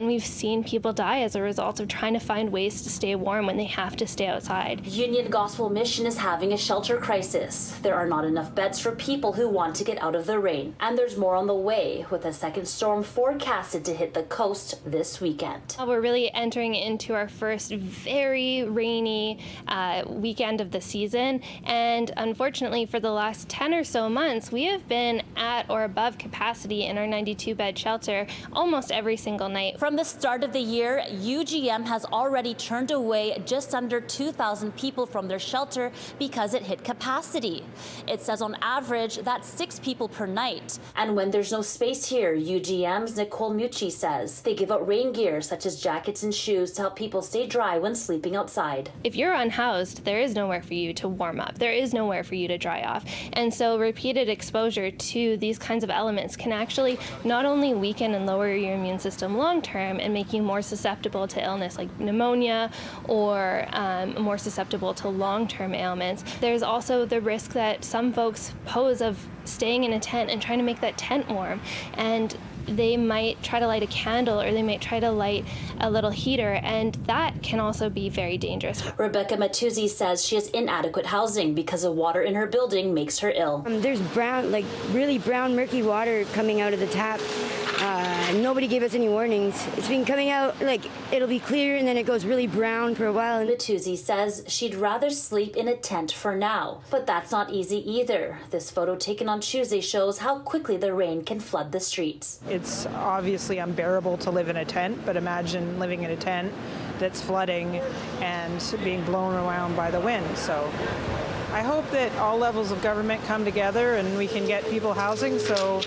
And we've seen people die as a result of trying to find ways to stay warm when they have to stay outside. Union Gospel Mission is having a shelter crisis. There are not enough beds for people who want to get out of the rain. And there's more on the way, with a second storm forecasted to hit the coast this weekend. We're really entering into our first very rainy weekend of the season. And unfortunately, for the last 10 or so months, we have been at or above capacity in our 92-bed shelter almost every single night. From the start of the year, UGM has already turned away just under 2,000 people from their shelter because it hit capacity. It says on average that's 6 people per night. And when there's no space here, UGM's Nicole Mucci says they give out rain gear such as jackets and shoes to help people stay dry when sleeping outside. If you're unhoused, there is nowhere for you to warm up. There is nowhere for you to dry off. And so repeated exposure to these kinds of elements can actually not only weaken and lower your immune system long term and make you more susceptible to illness like pneumonia or more susceptible to long-term ailments. There's also the risk that some folks pose of staying in a tent and trying to make that tent warm, and they might try to light a candle or they might try to light a little heater, and that can also be very dangerous. Rebecca Matuzzi says she has inadequate housing because the water in her building makes her ill. There's brown, like really brown, murky water coming out of the tap. Nobody gave us any warnings. It's been coming out like it'll be clear and then it goes really brown for a while. Matuzzi says she'd rather sleep in a tent for now, but that's not easy either. This photo taken on Tuesday shows how quickly the rain can flood the streets. It's obviously unbearable to live in a tent, but imagine living in a tent that's flooding and being blown around by the wind. So I hope that all levels of government come together and we can get people housing so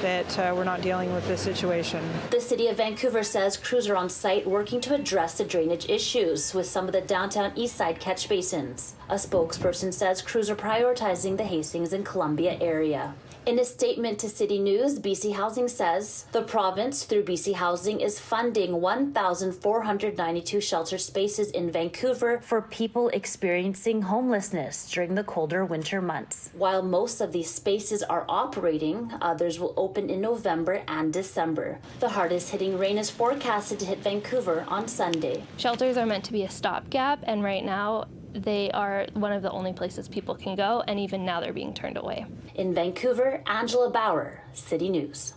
that we're not dealing with this situation. The city of Vancouver says crews are on site working to address the drainage issues with some of the downtown east side catch basins. A spokesperson says crews are prioritizing the Hastings and Columbia area. In a statement to City News, BC Housing says the province, through BC Housing, is funding 1,492 shelter spaces in Vancouver for people experiencing homelessness during the colder winter months. While most of these spaces are operating, others will open in November and December. The hardest hitting rain is forecasted to hit Vancouver on Sunday. Shelters are meant to be a stopgap, and right now they are one of the only places people can go, and even now they're being turned away. In Vancouver, Angela Bauer, City News.